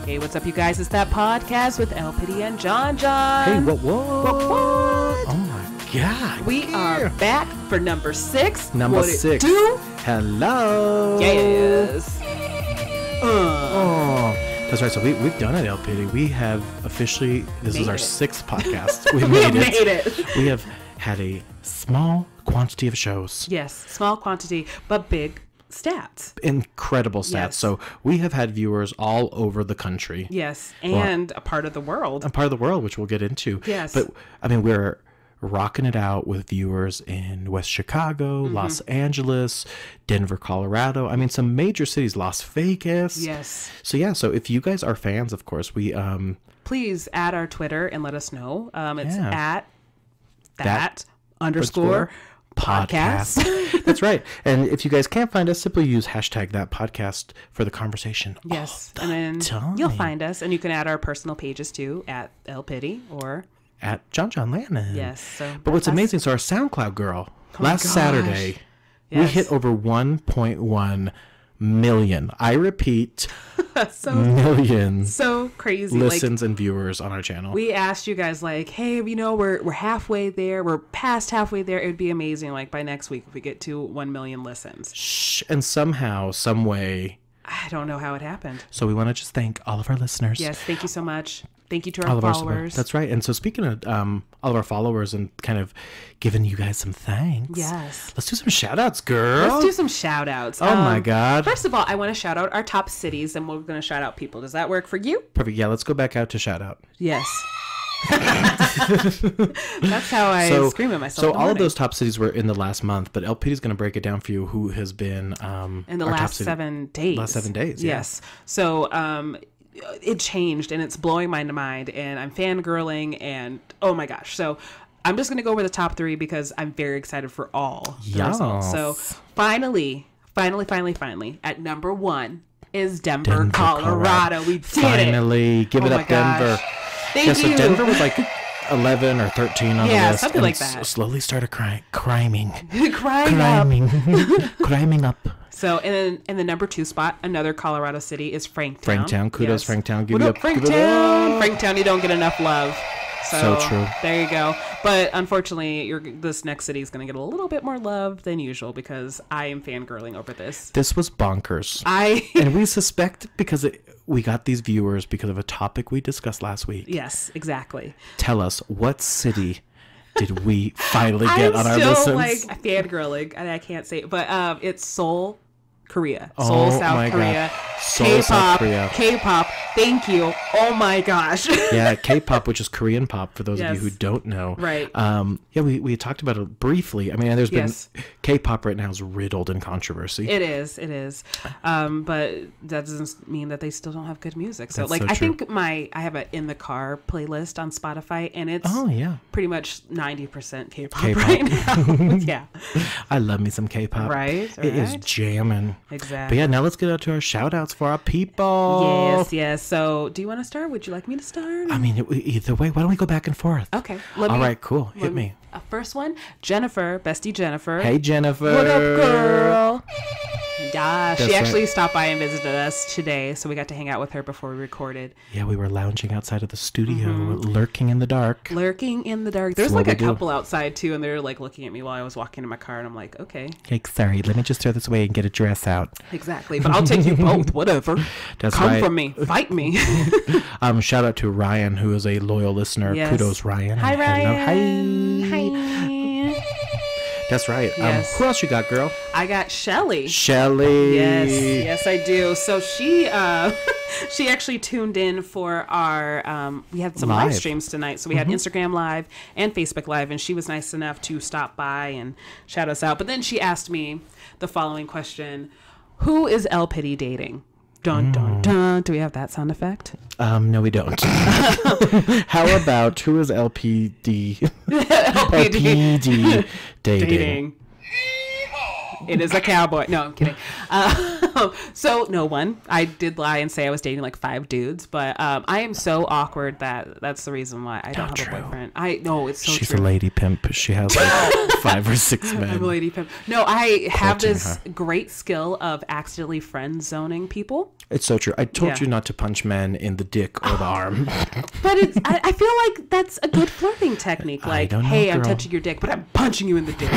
Hey, what's up, you guys? It's that podcast with LPiddy and Jon Jon. Hey, what? Oh my God. We are back for number 6. Number what 6. It do? Hello. Yes. Oh, that's right. So we've done it, LPiddy. We have officially. This is our 6th podcast. We made it. We have had a small quantity of shows. Yes, small quantity, but big stats. Incredible stats. Yes. So we have had viewers all over the country. Yes, and a part of the world. A part of the world, which we'll get into. Yes. But, I mean, we're rocking it out with viewers in West Chicago, Los Angeles, Denver, Colorado. I mean, some major cities, Las Vegas. Yes. So, yeah. So if you guys are fans, of course, we... Please add our Twitter and let us know. It's at that _podcast. That's right. And if you guys can't find us, simply use hashtag that podcast for the conversation. Yes. And then you'll find us, and you can add our personal pages too, at LPiddy or at Jon Jon Lannen. Yes. So, but what's amazing, so our SoundCloud girl, last Saturday, we hit over 1.1 million. I repeat, millions. So crazy. Listens and viewers on our channel. We asked you guys, like, hey, you know, we're halfway there. We're past halfway there. It would be amazing, like, by next week if we get to 1 million listens. And somehow, some way, I don't know how it happened. So we want to just thank all of our listeners. Yes, thank you so much. Thank you to our followers. That's right. And so speaking of all of our followers and kind of giving you guys some thanks. Yes. Let's do some shout outs, girl. Let's do some shout outs. Oh my God. First of all, I want to shout out our top cities, and we're going to shout out people. Does that work for you? Perfect. Yeah, let's go back out to shout out. Yes. That's how I scream at myself. So all of those top cities were in the last month, but LPiddy is going to break it down for you who has been in the last 7 days. Last 7 days. Yeah. Yes. So it changed, and it's blowing my mind, and I'm fangirling, and oh my gosh. So I'm just going to go over the top 3 because I'm very excited for all the results. So finally, at number 1 is Denver, Colorado. We did finally. Give it up, Denver. Thank you. So Denver was like 11 or 13 on the list. Yeah, something like that. Slowly started criming up. So, and then in the number 2 spot, another Colorado city is Franktown. Franktown. Kudos, yes. Franktown. Give it up, Franktown. Franktown, you don't get enough love. So true. There you go. But unfortunately, this next city is going to get a little bit more love than usual because I am fangirling over this. This was bonkers. And we suspect because we got these viewers because of a topic we discussed last week. Yes, exactly. Tell us, what city did we finally get on our listens? I'm still like fangirling, and I can't say it, but it's Seoul, Korea. Seoul, South Korea. Seoul, South Korea. K-pop. Thank you. Oh my gosh. Yeah, K-pop, which is Korean pop, for those of you who don't know. Right. Yeah, we talked about it briefly. I mean, there's been K-pop right now is riddled in controversy. It is. But that doesn't mean that they still don't have good music. So, I think I have an In the Car playlist on Spotify, and it's pretty much 90% K-pop right now. Yeah. I love me some K-pop. Right. It is jamming. Exactly. But yeah, now let's get out to our shout outs for our people. Yes. So do you want to start? Would you like me to start? I mean, either way, why don't we go back and forth? Okay. All right, cool. Hit me. First one, Jennifer, bestie Jennifer. Hey, Jennifer. What up, girl? Yeah, she actually stopped by and visited us today, so we got to hang out with her before we recorded. Yeah, we were lounging outside of the studio, lurking in the dark. There's like a couple outside, too, and they're like looking at me while I was walking in my car, and I'm like, okay. Hey, sorry, let me just throw this away and get a dress out. Exactly, but I'll take you both, whatever. Come from me, fight me. Shout out to Ryan, who is a loyal listener. Yes. Kudos, Ryan. Hi, Ryan. Hi. That's right. Yes. Who else you got, girl? I got Shelly. Yes, I do. So she actually tuned in for our we had some live streams tonight. So we had Instagram Live and Facebook Live, and she was nice enough to stop by and shout us out. But then she asked me the following question: who is LPiddy dating? Dun, dun, dun. Do we have that sound effect? No, we don't. How about who is LPD? LPD dating? It is a cowboy. No, I'm kidding. So no one. I did lie and say I was dating like 5 dudes, but I am so awkward that's the reason why I don't have a boyfriend. I know it's so She's true. a lady pimp. She has like 5 or 6 men. I'm a lady pimp. No, I have this great skill of accidentally friend zoning people. It's so true. I told you not to punch men in the dick or the arm. But I feel like that's a good flirting technique. Like, hey, I'm touching your dick, but I'm punching you in the dick.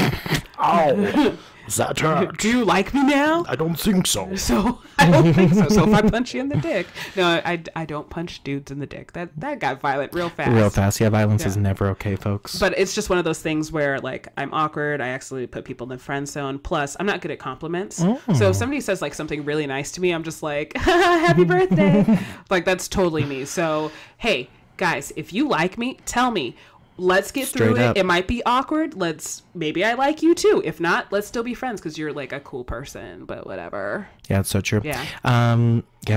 Oh, is that hurt? Do you like me now? I don't think so. So I don't think so. So if I punch you in the dick, no, I don't punch dudes in the dick. That got violent real fast. Real fast. Yeah, violence is never okay, folks. But it's just one of those things where like I'm awkward. I accidentally put people in the friend zone. Plus, I'm not good at compliments. Oh. So if somebody says like something really nice to me, I'm just like, happy birthday. Like that's totally me. So hey, guys, if you like me, tell me. Let's get through it. It might be awkward. Maybe I like you too. If not, let's still be friends because you're like a cool person, but whatever. Yeah, it's so true. Yeah.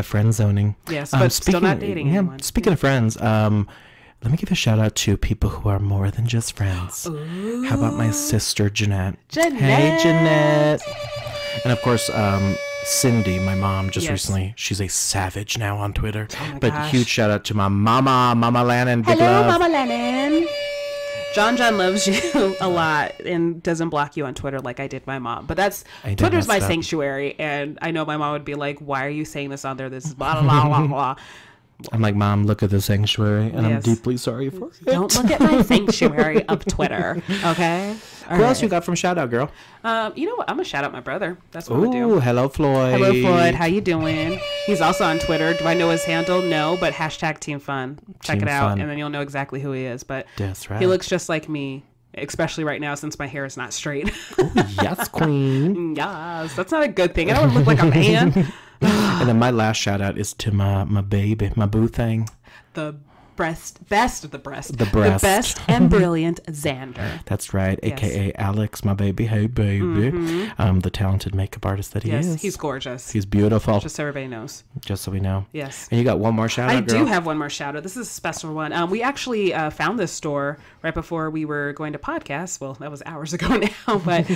Friend zoning. Yes, but still not dating anyone. Speaking of friends, let me give a shout out to people who are more than just friends. Ooh. How about my sister, Jeanette? Hey, Jeanette. And of course, Cindy, my mom, just recently, she's a savage now on Twitter. Oh but gosh. Huge shout out to my Mama Lannen. Big Hello, love. Mama Lannen. Jon Jon loves you a lot and doesn't block you on Twitter like I did my mom. But Twitter's my sanctuary. And I know my mom would be like, why are you saying this on there? This is blah, blah, blah, blah. I'm like, Mom, look at the sanctuary, and I'm deeply sorry for it. Don't look at my sanctuary of Twitter, okay? Who else you got from Shout Out, girl? You know what? I'm going to shout out my brother. That's what I'm going to do. Ooh, hello, Floyd. Hello, Floyd. How you doing? He's also on Twitter. Do I know his handle? No, but hashtag Team Fun. Check it out, and then you'll know exactly who he is. But that's right. He looks just like me. Especially right now since my hair is not straight. Ooh, yes, queen. Yes, that's not a good thing. I don't want to look like a man. And then my last shout out is to my baby, my boo thing. The best of the breast. The best and brilliant Xander. That's right, a.k.a. Alex, my baby. Hey, baby. Mm-hmm. The talented makeup artist that he is. Yes, he's gorgeous. He's beautiful. Just so everybody knows. Just so we know. Yes. And you got one more shout out, girl? I do have one more shout out. This is a special one. We actually found this store right before we were going to podcast. Well, that was hours ago now. But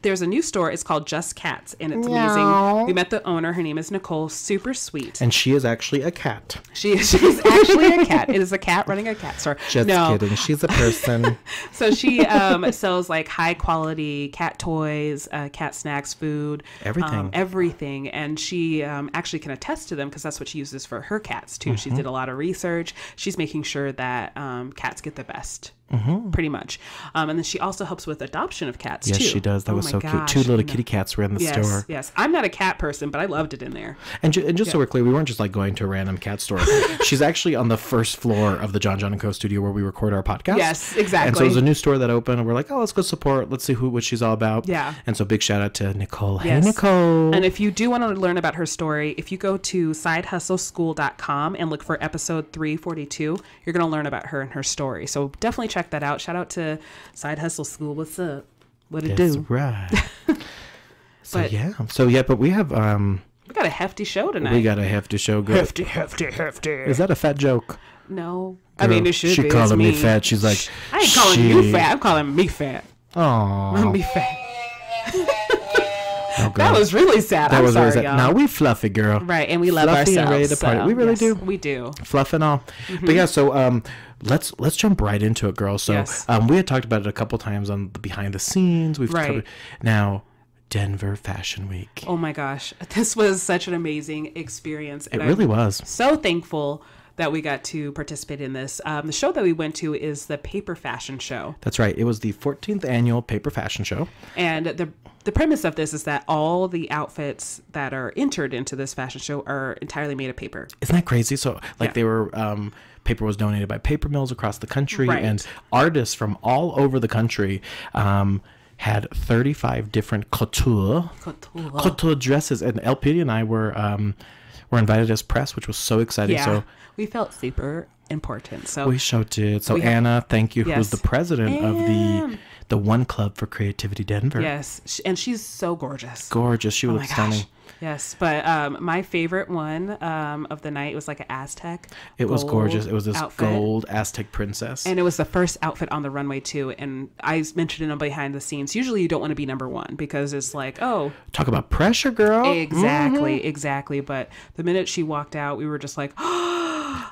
there's a new store. It's called Just Cats, and it's amazing. We met the owner. Her name is Nicole. Super sweet. And she is actually a cat. She's actually a cat. It is a cat running a cat store. Just kidding. She's a person. So she sells like high quality cat toys, cat snacks, food, everything. And she actually can attest to them because that's what she uses for her cats too. Mm-hmm. She did a lot of research. She's making sure that cats get the best. Mm-hmm. Pretty much. And then she also helps with adoption of cats too. Yes, she does. That was so cute. 2 little kitty cats were in the store. Yes. I'm not a cat person, but I loved it in there. And just so we're clear, we weren't just like going to a random cat store. She's actually on the first floor of the Jon Jon & Co. studio where we record our podcast. Yes, exactly. And so it was a new store that opened, and we're like, oh, let's go support. Let's see what she's all about. Yeah. And so big shout out to Nicole. Yes. Hey, Nicole. And if you do want to learn about her story, if you go to sidehustleschool.com and look for episode 342, you're going to learn about her and her story. So definitely check that out. Shout out to Side Hustle School. What's up? What it do? That's right. But we have we got a hefty show tonight. We got a hefty show. Girl. Hefty. Is that a fat joke? No. Girl, I mean, it should be. She calling me fat. She's like, I ain't calling you fat. I'm calling me fat. Oh. I'm me fat. That was really sad. I'm sorry, y'all. Now we fluffy, girl. Right, and we love ourselves. And ready to party. We really do. We do. Fluff and all. Mm-hmm. But yeah, so let's jump right into it, girl. So we had talked about it a couple times on the behind the scenes. We've covered now Denver Fashion Week. Oh my gosh, this was such an amazing experience. And it really was. So thankful that we got to participate in this. The show that we went to is the Paper Fashion Show. That's right. It was the 14th annual Paper Fashion Show. And the premise of this is that all the outfits that are entered into this fashion show are entirely made of paper. Isn't that crazy? So they were, paper was donated by paper mills across the country, and artists from all over the country had 35 different couture dresses. And LPiddy and I were invited as press, which was so exciting. Yeah, so we felt super important. So we showed it. So Anna, thank you, who's the president of the One Club for Creativity Denver. Yes, and she's so gorgeous. Gorgeous. She looked stunning. Yes, but my favorite one of the night was like an Aztec. It was gorgeous. It was this outfit. Gold Aztec princess. And it was the first outfit on the runway too. And I mentioned it on behind the scenes. Usually you don't want to be number one because it's like, oh. Talk about pressure, girl. Exactly, exactly. But the minute she walked out, we were just like,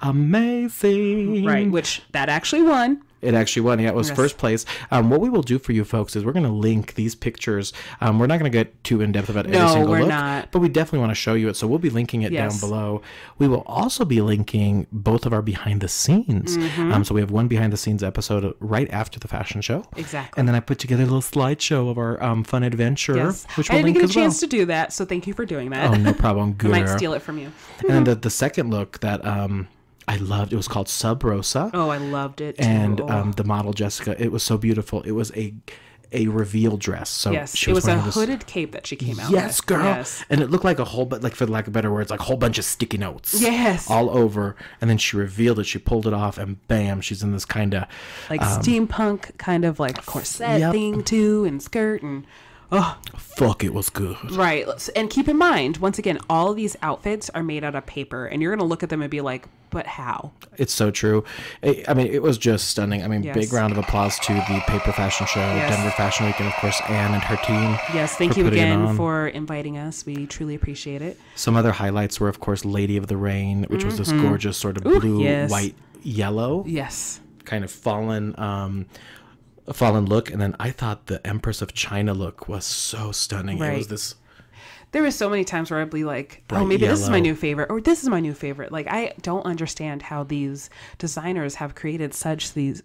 amazing. Right, which that actually won. It actually won. Yeah, it was first place. What we will do for you folks is we're going to link these pictures. We're not going to get too in depth about every single look. Not. But we definitely want to show you it. So we'll be linking it down below. We will also be linking both of our behind the scenes. So we have one behind the scenes episode right after the fashion show. Exactly. And then I put together a little slideshow of our fun adventure, which we'll I didn't link get as a chance to do that, so thank you for doing that. Oh, no problem. Good. I might steal it from you. And then the second look that I loved, it was called Sub Rosa. Oh, I loved it too. And the model Jessica, it was so beautiful. It was a reveal dress. So yes, it was a hooded cape that she came out with. Yes, girl. Yes. And it looked like a whole, but like for lack of better words, like a whole bunch of sticky notes. Yes. All over. And then she revealed it. She pulled it off, and bam, she's in this kind of like steampunk kind of like corset thing too, and skirt and. Oh, fuck! It was good. Right, and keep in mind, once again, all of these outfits are made out of paper, and you're gonna look at them and be like, "But how?" It's so true. I mean, it was just stunning. I mean, big round of applause to the Paper Fashion Show, Denver Fashion Week, and of course Anne and her team. Yes, thank you again for inviting us. We truly appreciate it. Some other highlights were, of course, Lady of the Rain, which was this gorgeous sort of blue, white, yellow. Yes. Kind of fallen look, and then I thought the Empress of China look was so stunning. Right. It was this. There were so many times where I'd be like, oh, maybe this is my new favorite, or this is my new favorite. Like, I don't understand how these designers have created such these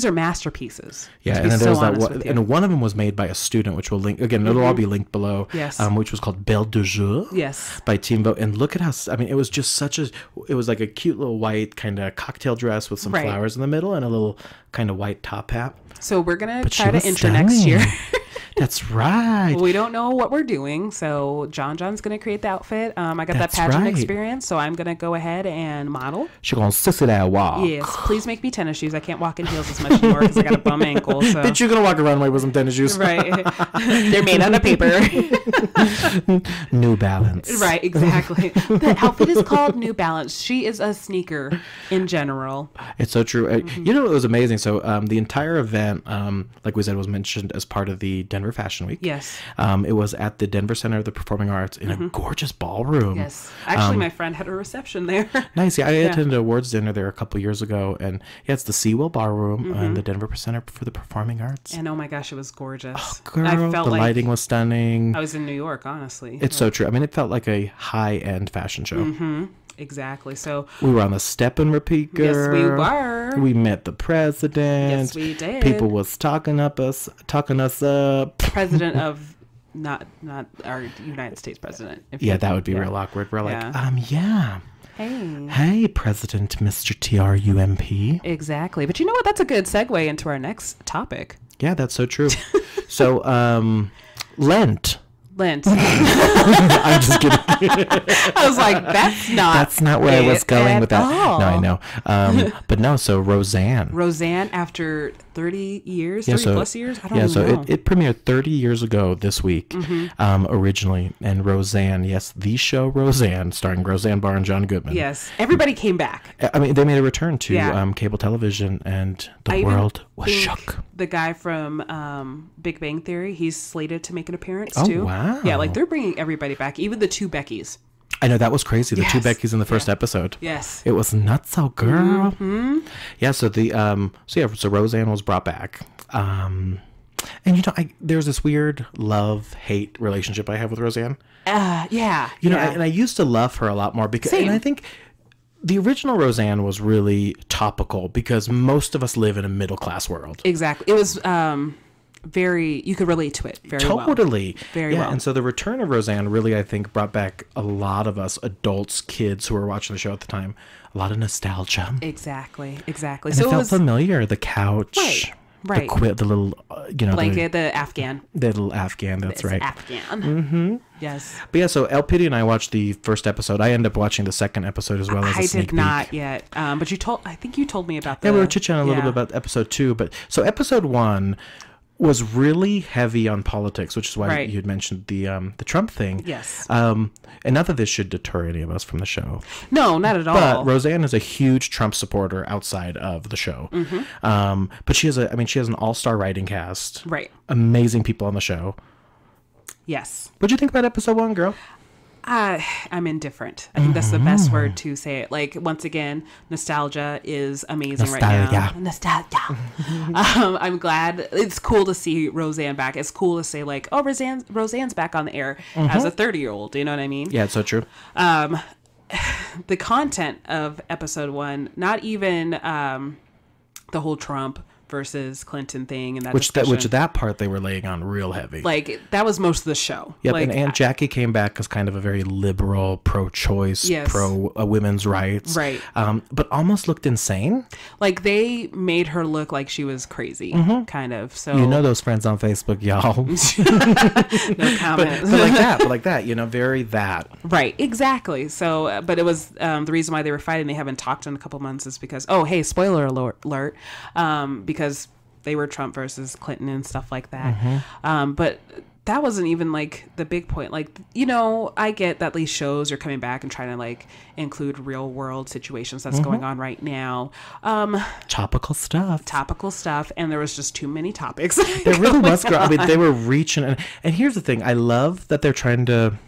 are masterpieces. Yeah, and then there was that one, and one of them was made by a student, which we'll link again. It'll all be linked below. Yes. Which was called Belle de Jour. Yes. By Team Vote, and look at how it was just it was like a cute little white kind of cocktail dress with some flowers in the middle and a little kind of white top hat. So we're gonna try to enter next year. That's right. We don't know what we're doing, so Jon Jon's gonna create the outfit. I got that pageant experience, so I'm gonna go ahead and model. She's gonna sissy that walk. Yes, please make me tennis shoes. I can't walk in heels as much anymore because I got a bum ankle. So. Bitch, you're gonna walk around with some tennis shoes, right? They're made out of paper. New Balance. Right, exactly. The outfit is called New Balance. She is a sneaker in general. It's so true. You know, it was amazing. So the entire event, like we said, was mentioned as part of the Denver Fashion Week. Yes. It was at the Denver Center of the Performing Arts in a gorgeous ballroom. Yes. Actually, my friend had a reception there. Nice. Yeah, I attended an awards dinner there a couple years ago, and it's the Seawell Ballroom in the Denver Center for the Performing Arts. And oh my gosh, it was gorgeous. Oh, girl, I felt the lighting was stunning. I was in New York, honestly. It's so true. I mean, it felt like a high-end fashion show. Exactly. So we were on the step and repeat, girl. Yes, we were. We met the president. Yes, we did. People was talking us up. President of not our United States president. That would be real awkward. We're like, Hey, President Mr. TRUMP. Exactly. But you know what? That's a good segue into our next topic. Yeah, that's so true. So, Lent. I'm just kidding. I was like, that's not where I was going with that. All. No, I know. But no, so Roseanne after 30 years, 30 plus years, I don't know. Yeah, so it premiered 30 years ago this week, originally. And Roseanne, yes, the show Roseanne, starring Roseanne Barr and John Goodman. Yes, everybody came back. I mean, they made a return to cable television, and the world was shook. The guy from Big Bang Theory, he's slated to make an appearance too. Oh, wow. Yeah, like they're bringing everybody back, even the two Beckys. I know, that was crazy. The two Beckys in the first episode. Yes. It was nutso, girl. Yeah, so so Roseanne was brought back. And you know, there's this weird love-hate relationship I have with Roseanne. You know, and I used to love her a lot more because and I think the original Roseanne was really topical because most of us live in a middle-class world. Exactly. It was you could relate to it very well. Totally. Very well. And so the return of Roseanne really, I think, brought back a lot of us adults, kids who were watching the show at the time, a lot of nostalgia. Exactly. And so it felt familiar. The couch. Right. The little, blanket, the Afghan. The little Afghan, that's right. Afghan. Yes. But yeah, so LPiddy and I watched the first episode. I ended up watching the second episode as well as a sneak peek. I did not yet. But I think you told me about we were chit-chatting a little bit about episode 2. But so episode 1 was really heavy on politics, which is why you had mentioned the Trump thing. Yes. And not that this should deter any of us from the show. No, not at all. But Roseanne is a huge Trump supporter outside of the show. But she has an all-star writing cast. Right. Amazing people on the show. Yes. What'd you think about episode 1, girl? I'm indifferent. I think that's the best word to say it. Like, once again, nostalgia is amazing right now. Nostalgia. I'm glad. It's cool to see Roseanne back. It's cool to say, like, oh, Roseanne's back on the air as a 30-year-old. You know what I mean? Yeah, it's so true. The content of episode 1, not even the whole Trump versus Clinton thing and which that part they were laying on real heavy. Like, that was most of the show. Yep, like, and Aunt Jackie came back as kind of a very liberal, pro-choice, pro women's rights. Right. But almost looked insane. Like, they made her look like she was crazy, kind of. So you know those friends on Facebook, y'all. No comment. but like that, you know, very that. Right, exactly. So, but it was the reason why they were fighting. They haven't talked in a couple months is because, oh, hey, spoiler alert, because they were Trump versus Clinton and stuff like that. But that wasn't even like the big point. Like, you know, I get that these shows are coming back and trying to like include real world situations that's going on right now. Topical stuff. And there was just too many topics. There really was. I mean, they were reaching. And here's the thing. I love that they're trying to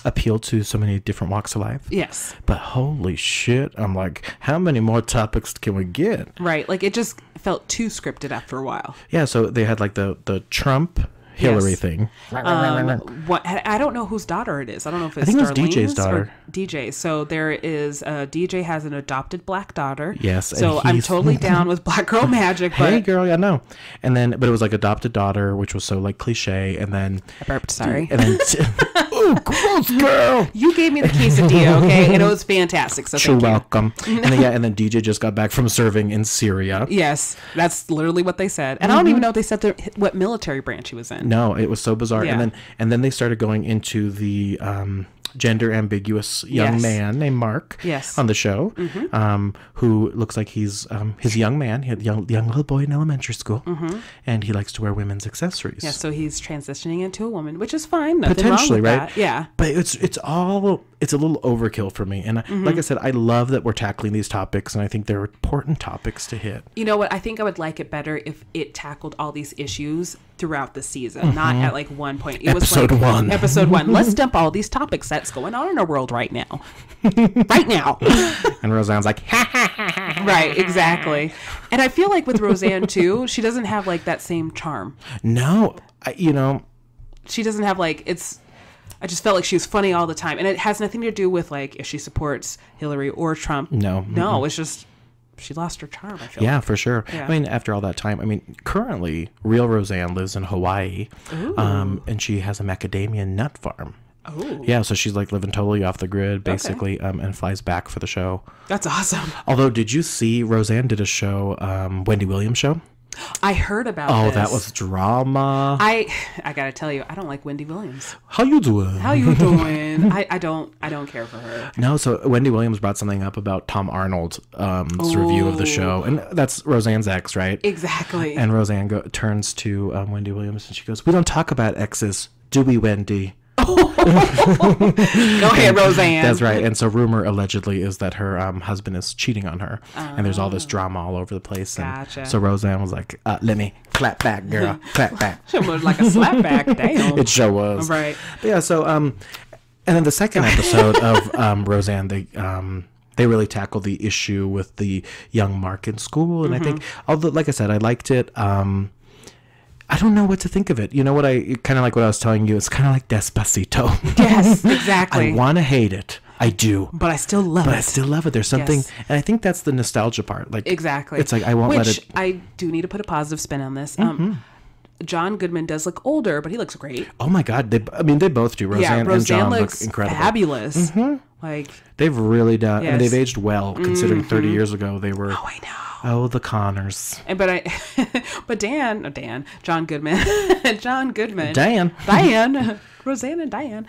appeal to so many different walks of life. Yes. But holy shit, I'm like, how many more topics can we get? Right. Like, it just felt too scripted after a while. Yeah, so they had like the Trump Hillary thing. What I don't know whose daughter it is. I don't know if it's I think it was DJ's daughter. Or DJ. So there is DJ has an adopted black daughter. Yes. So I'm totally down with Black Girl Magic. But... Hey girl, yeah, no. And then, but it was like adopted daughter, which was so like cliche. And then I burped. Sorry. And then oh, gross, girl. You gave me the quesadilla, okay, and it was fantastic. So you're welcome. And then DJ just got back from serving in Syria. Yes, that's literally what they said. And I don't even know if they said what military branch he was in. No, it was so bizarre. Yeah. And then they started going into the gender ambiguous young man named Mark on the show, who looks like he's his young man. He had young little boy in elementary school, and he likes to wear women's accessories. Yeah, so he's transitioning into a woman, which is fine. Nothing potentially, wrong with right? That. Yeah, but it's a little overkill for me. And like I said, I love that we're tackling these topics, and I think they're important topics to hit. You know what? I think I would like it better if it tackled all these issues throughout the season, not at like one point. It was like episode one. Let's dump all these topics that's going on in our world right now. Right now. And Roseanne's like, ha, ha, ha, ha, ha. Right, exactly. And I feel like with Roseanne too, she doesn't have like that same charm. No, she doesn't have like, I just felt like she was funny all the time. And it has nothing to do with like if she supports Hillary or Trump. No, it's just she lost her charm, I feel like. For sure. Yeah. I mean, after all that time, currently, real Roseanne lives in Hawaii, and she has a macadamia nut farm. Oh. Yeah, so she's like living totally off the grid, basically, and flies back for the show. That's awesome. Although, did you see Roseanne did a show, Wendy Williams show? I heard about this. Oh, that was drama. I gotta tell you, I don't like Wendy Williams. How you doing? I don't care for her. No, so Wendy Williams brought something up about Tom Arnold's review of the show, and that's Roseanne's ex, right? Exactly. And Roseanne turns to Wendy Williams and she goes, "We don't talk about exes, do we, Wendy?" Go ahead, Roseanne. That's right. And so rumor allegedly is that her husband is cheating on her, and there's all this drama all over the place. And gotcha. so Roseanne was like, "Let me clap back, girl, clap back." It was like a slap back. Damn. It sure was. Right. But yeah. So and then the second episode of Roseanne, they really tackle the issue with the young Mark in school, and I think, although like I said, I liked it. I don't know what to think of it. You know what? I kind of like what I was telling you. It's kind of like Despacito. Yes, exactly. I want to hate it. I do. But I still love it. There's something, and I think that's the nostalgia part. Like exactly. It's like I won't let it. I do need to put a positive spin on this. John Goodman does look older, but he looks great. Oh my God! They both do. Roseanne and John look incredible. Fabulous. Like they've really done. Yes. They've aged well, considering 30 years ago they were. Oh, I know. Oh, the Connors. But John Goodman, Roseanne and Diane.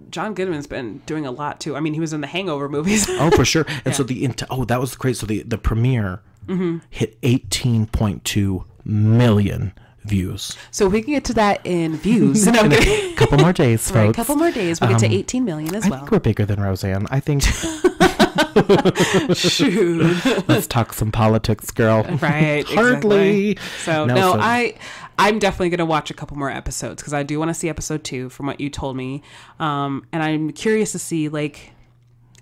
John Goodman's been doing a lot too. I mean, he was in the Hangover movies. Oh, for sure. And so that was great. So the premiere hit 18.2 million views. So we can get to that in views. In a couple more days, folks. Right, a couple more days. We'll get to 18 million as well. I think we're bigger than Roseanne. I think. Shoot. Let's talk some politics, girl. Right. Hardly. Exactly. So, I'm definitely going to watch a couple more episodes because I do want to see episode 2 from what you told me. And I'm curious to see, like,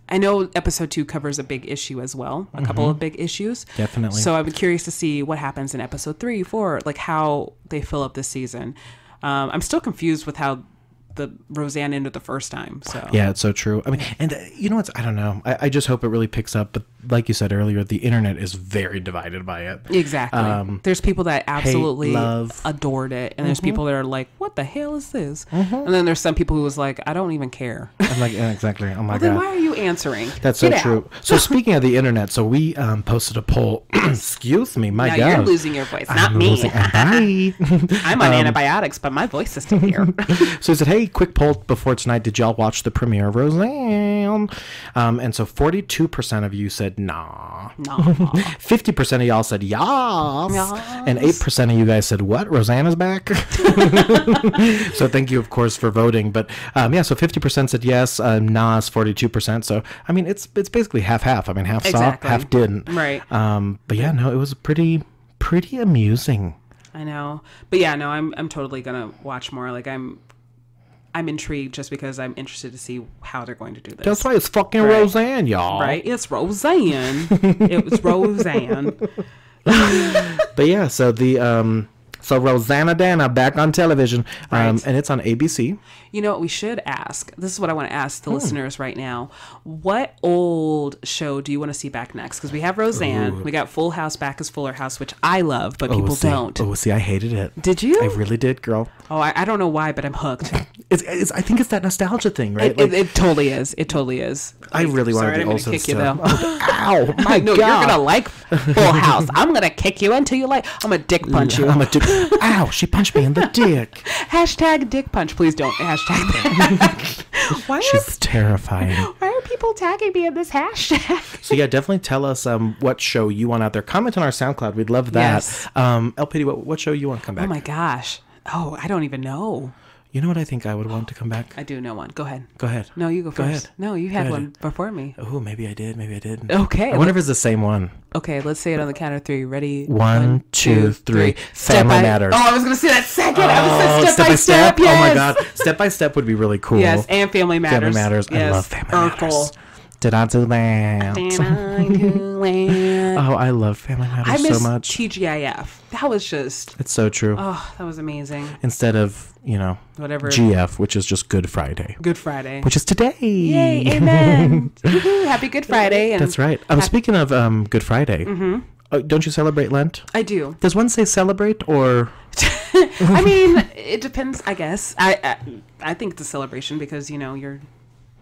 I know episode 2 covers a big issue as well, a couple of big issues. Definitely. So I'm curious to see what happens in episode 3, 4, like how they fill up this season. I'm still confused with how the Roseanne ended the first time. So yeah, it's so true. I mean, and you know what's, I don't know. I just hope it really picks up. But like you said earlier, the internet is very divided by it. Exactly. There's people that absolutely adored it, and there's people that are like, "What the hell is this?" And then there's some people who was like, "I don't even care." I'm like, yeah, exactly. Oh my god. Then why are you answering? That's so true. So speaking of the internet, so we posted a poll. Excuse me, my God. Now you're losing your voice, not me. Bye. I'm on antibiotics, but my voice is still here. So he said, hey, quick poll before tonight. Did y'all watch the premiere of Roseanne? And so 42% of you said nah. 50% of y'all said yes. And 8% of you guys said, what? Roseanne is back? So thank you, of course, for voting. But yeah, so 50% said yes. Nah is 42%. So, I mean, it's basically half-half. I mean, half saw, half didn't. Right. But yeah, no, it was pretty amusing. I know. But yeah, no, I'm totally going to watch more. Like, I'm intrigued just because I'm interested to see how they're going to do this. That's why it's fucking Roseanne, y'all. Right? It's Roseanne. It was Roseanne. But yeah, so the so Rosanna Dana back on television, and it's on ABC. You know what we should ask? This is what I want to ask the listeners right now. What old show do you want to see back next? Because we have Roseanne. Ooh. We got Full House back as Fuller House, which I love, but people don't. Oh, see, I hated it. Did you? I really did, girl. Oh, I don't know why, but I'm hooked. I think it's that nostalgia thing, right? It totally is. It totally is. I really wanted to also kick you though. Ow! My God! You're gonna like Full House. I'm gonna kick you until you like. I'm gonna dick punch you. Ow! She punched me in the dick. Hashtag dick punch. Please don't hashtag that. She's terrifying. Why are people tagging me in this hashtag? So yeah, definitely tell us what show you want out there. Comment on our SoundCloud. We'd love that. Yes. LPiddy, what show you want to come back? Oh my gosh. Oh, I don't even know. You know what I think I would want to come back? I do know one. Go ahead. Go ahead. No, you go first. Go ahead. No, you had one before me. Oh, maybe I did. Maybe I didn't. Okay. I wonder if it's the same one. Okay, let's say it on the count of 3. Ready? 1, 2, 3. Family Matters. Oh, I was going to say that second. I was Step by Step. Yes. Oh my God. Step by Step would be really cool. Yes, and Family Matters. Family Matters. Yes. I love Family Matters. Did I do that? Oh, I love Family Matters so much. TGIF. That was just... It's so true. Oh, that was amazing. Instead of, whatever. GF, which is just Good Friday. Good Friday. Which is today. Yay, amen. Happy Good Friday. And that's right. Speaking of Good Friday, don't you celebrate Lent? I do. Does one say celebrate or... I mean, it depends, I guess. I think it's a celebration because, you're...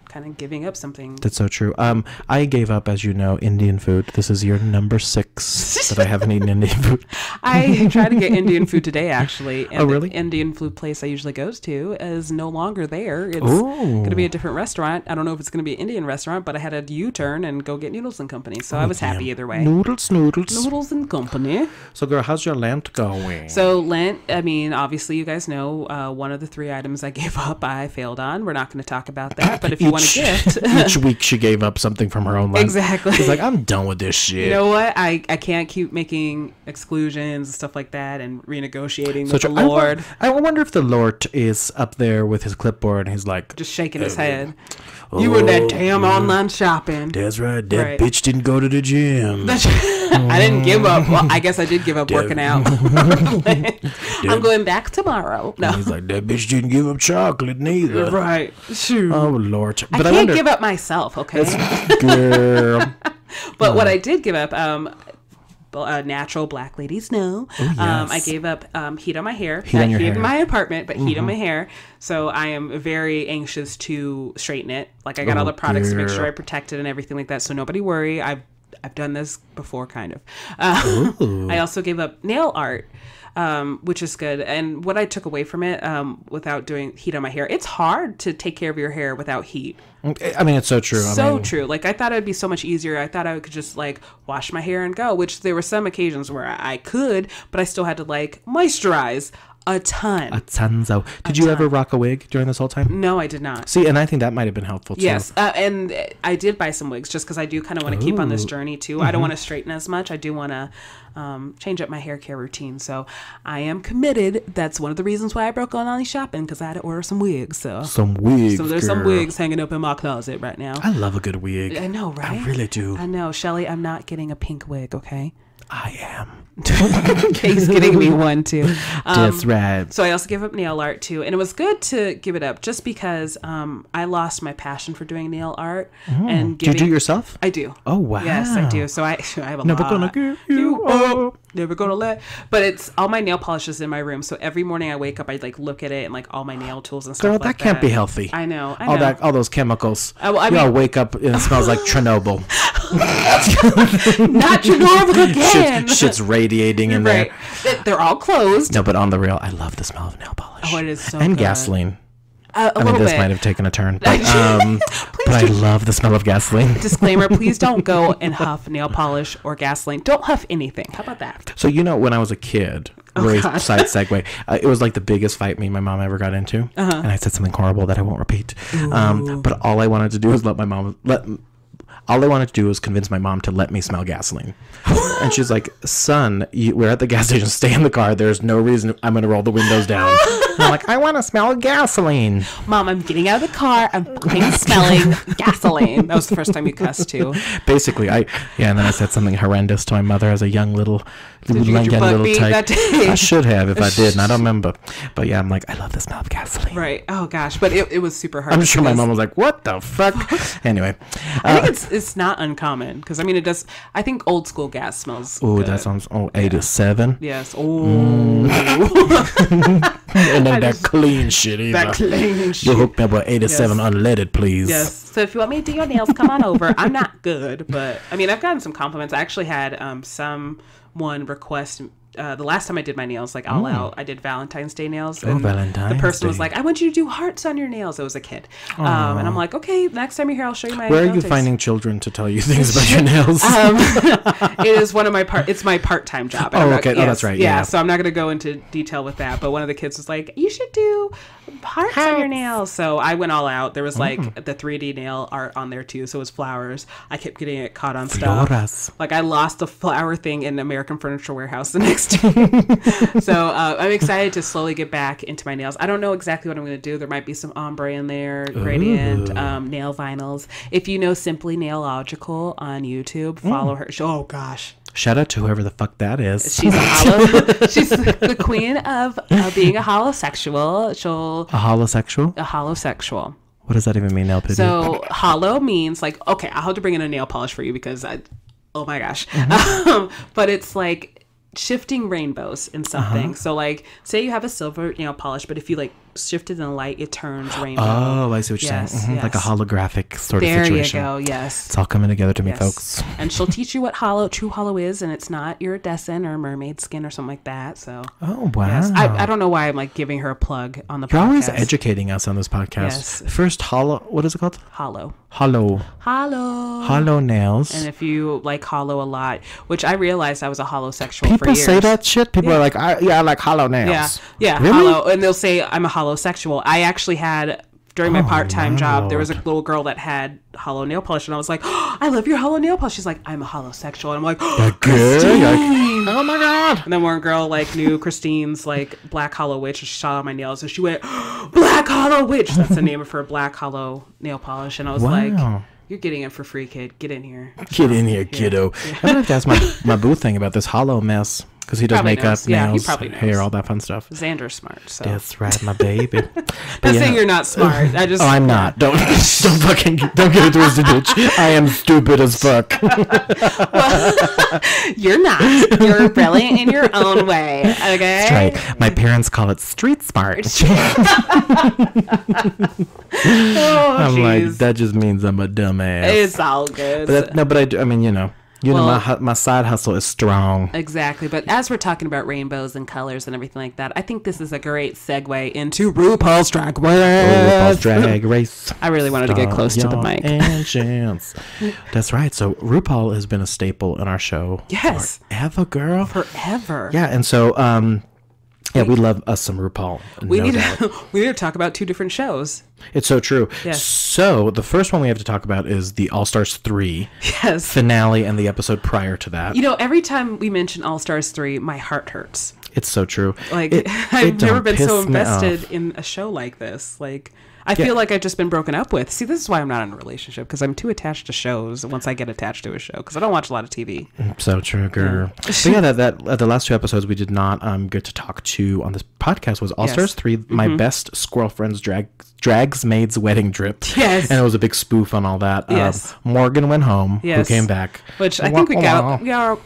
kind of giving up something. That's so true. I gave up, as you know, Indian food. This is your number 6 that I haven't eaten Indian food. I tried to get Indian food today, actually. And really? The Indian food place I usually go to is no longer there. It's going to be a different restaurant. I don't know if it's going to be an Indian restaurant, but I had a U-turn and go get Noodles and Company. So I was happy either way. Noodles. Noodles and Company. So, girl, how's your Lent going? So, Lent, I mean, obviously, you guys know one of the 3 items I gave up, I failed on. We're not going to talk about that. But if you want to gift. Each week she gave up something from her own life. Exactly. She's like, I'm done with this shit. You know what? I can't keep making exclusions and stuff like that and renegotiating with the Lord. I wonder if the Lord is up there with his clipboard and he's like... just shaking his head. You were that damn online shopping. That's right. That bitch didn't go to the gym. I didn't give up. Well, I guess I did give up working out. I'm going back tomorrow. No. He's like, that bitch didn't give up chocolate neither. Right. Shoot. Oh, Lord. But I can't give up myself, okay? Girl. But what I did give up... natural black ladies know. Oh, yes. I gave up heat on my hair. Heat on your hair. In my apartment, but heat on my hair. So I am very anxious to straighten it. Like I got all the products to make sure I protect it and everything like that. So nobody worry. I've I've done this before, kind of. I also gave up nail art, which is good. And what I took away from it, without doing heat on my hair, it's hard to take care of your hair without heat. I mean, it's so true. True. Like, I thought it'd be so much easier. I thought I could just, like, wash my hair and go, which there were some occasions where I could, but I still had to, like, moisturize a ton. Did you ever rock a wig during this whole time? No, I did not. See, and I think that might have been helpful, too. Yes, and I did buy some wigs just because I do kind of want to keep on this journey, too. I don't want to straighten as much. I do want to change up my hair care routine. So I am committed. That's one of the reasons why I broke online shopping, because I had to order some wigs. So there's some wigs hanging up in my closet right now. I love a good wig. I know, right? I really do. I know. Shelly, I'm not getting a pink wig, okay? I am. Kay's getting me one too. That's right. So I also gave up nail art too, and it was good to give it up just because I lost my passion for doing nail art. And do you do it yourself? I do. Oh wow. Yes, I do. So I have a never lot. Gonna give you up. Never gonna let. But it's all my nail polishes in my room. So every morning I wake up, I like look at it and like all my nail tools and stuff. Girl, like that can't be healthy. I know. All those chemicals. Well, wake up and it smells like Chernobyl. Not Chernobyl again. Shit's radiating in there. They're all closed. No, but on the real, I love the smell of nail polish. Oh, it is so and good. Gasoline. I mean, this might have taken a turn, but I love the smell of gasoline. Disclaimer, please don't go and huff nail polish or gasoline. Don't huff anything. How about that? So, when I was a kid, side segue, it was like the biggest fight me and my mom ever got into. And I said something horrible that I won't repeat. But all I wanted to do was all I wanted to do was convince my mom to let me smell gasoline. And she's like, son, we're at the gas station. Stay in the car. There's no reason I'm going to roll the windows down. And I'm like, I want to smell gasoline. Mom, I'm getting out of the car. I'm smelling gasoline. That was the first time you cussed, too. Basically, and then I said something horrendous to my mother as a young little tyke. I should have if I did, and I don't remember. But yeah, I'm like, I love the smell of gasoline. Right. Oh, gosh. But it was super hard. I'm sure my mom was like, what the fuck? Anyway. I think it's not uncommon, because, I mean, it does. I think old school gas smells good. That sounds 87. Yes. And then that clean shit either. That clean shit. You hook me up with 87 unleaded, please. Yes. So if you want me to do your nails, come on over. I'm not good, but I mean, I've gotten some compliments. I actually had someone request. The last time I did my nails, like all out, I did Valentine's Day nails. And Valentine's the person Day. was like, I want you to do hearts on your nails. It was a kid. And I'm like, okay, next time you're here, I'll show you my Where are you finding children to tell you things about your nails? It is it's my part-time job. Okay. Yes, that's right. Yeah. So I'm not going to go into detail with that. But one of the kids was like, you should do hearts on your nails. So I went all out. There was like the 3D nail art on there too. So it was flowers. I kept getting it caught on stuff. Like I lost the flower thing in American Furniture Warehouse the next day. So I'm excited to slowly get back into my nails. I don't know exactly what I'm going to do. There might be some ombre in there, gradient, nail vinyls. If you know Simply Nailogical on YouTube, follow her. Oh gosh. Shout out to whoever the fuck that is. She's she's the queen of being a holosexual. A holosexual? A holosexual. What does that even mean, LPiddy? So hollow means like, okay, I'll have to bring in a nail polish for you because oh my gosh. But it's like shifting rainbows in something. So like, say you have a silver nail polish, but if you like shift it in the light, it turns rainbow. Oh, I see what you're saying. Yes. Like a holographic sort of situation. There you go. Yes. It's all coming together to me, folks. And she'll teach you what true hollow is, and it's not iridescent or mermaid skin or something like that. So. Oh wow. Yes. I don't know why I'm like giving her a plug on the podcast. You're always educating us on this podcast. Yes. First hollow. What is it called? Hollow. Hollow nails. And if you like hollow a lot, which I realized I was a holosexual for years. People say that shit. People are like, I like hollow nails. Yeah. Really? Hollow, and they'll say I'm a holosexual. I actually had during my part-time job, there was a little girl that had hollow nail polish, and I was like, I love your hollow nail polish. She's like, I'm a holosexual. And I'm like, Christine. Oh my god. And then one girl like knew Christine's like Black Hollow Witch, and she saw my nails, and she went, Black Hollow Witch. That's the name of her Black Hollow nail polish. And I was like, you're getting it for free, kid. Get in here. Get in here, kiddo. I'm gonna have to ask my boo thing about this hollow mess. Because he does makeup, nails, hair, all that fun stuff. Xander's smart. So. That's right, my baby. Not saying you're not smart. I'm not. Don't get it twisted, bitch. I am stupid as fuck. Well, you're not. You're brilliant in your own way. Okay. That's right. My parents call it street smart. I'm like, that just means I'm a dumbass. It's all good. But I mean, You know, my side hustle is strong. Exactly. But as we're talking about rainbows and colors and everything like that, I think this is a great segue into RuPaul's Drag Race. RuPaul's Drag Race. I really wanted to get close to the mic. And chance. That's right. So RuPaul has been a staple in our show. Yes. Forever, girl. Forever. Yeah. And so, yeah, we love us some RuPaul. We need to talk about 2 different shows. It's so true. Yes. So the first one we have to talk about is the All Stars 3 finale and the episode prior to that. You know, every time we mention All Stars 3, my heart hurts. It's so true. Like, I've never been so invested in a show like this. Like, I feel like I've just been broken up with. See, this is why I'm not in a relationship, because I'm too attached to shows once I get attached to a show, because I don't watch a lot of TV. So true, girl. Yeah. But yeah, that the last 2 episodes we did not get to talk to on this podcast was All Stars 3, my best Squirrel Friends Drags Maid's Wedding Drip. Yes. And it was a big spoof on all that. Yes. Morgan went home, who came back. Which I think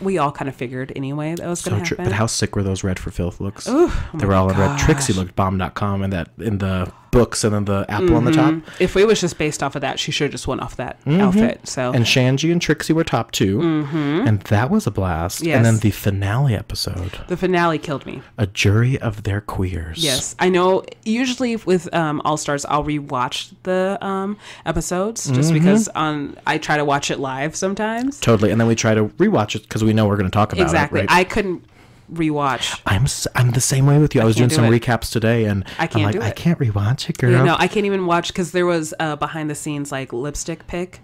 we all kind of figured anyway that was going to happen. But how sick were those Red for Filth looks? Ooh, they were all in red. Trixie looked bomb.com and that in the books and then the apple on the top. If it was just based off of that, she should have just went off that outfit. So and Shanji and Trixie were top 2, and that was a blast. Yes. And then the finale episode. The finale killed me. A jury of their queers. Yes, I know. Usually with All Stars, I'll rewatch the episodes just because I try to watch it live sometimes. Totally, and then we try to rewatch it because we know we're going to talk about it. Right? I couldn't rewatch. I'm the same way with you. I was doing some recaps today, and I can't do it. I can't rewatch it, girl. Yeah, no, I can't even watch because there was behind the scenes like lipstick pick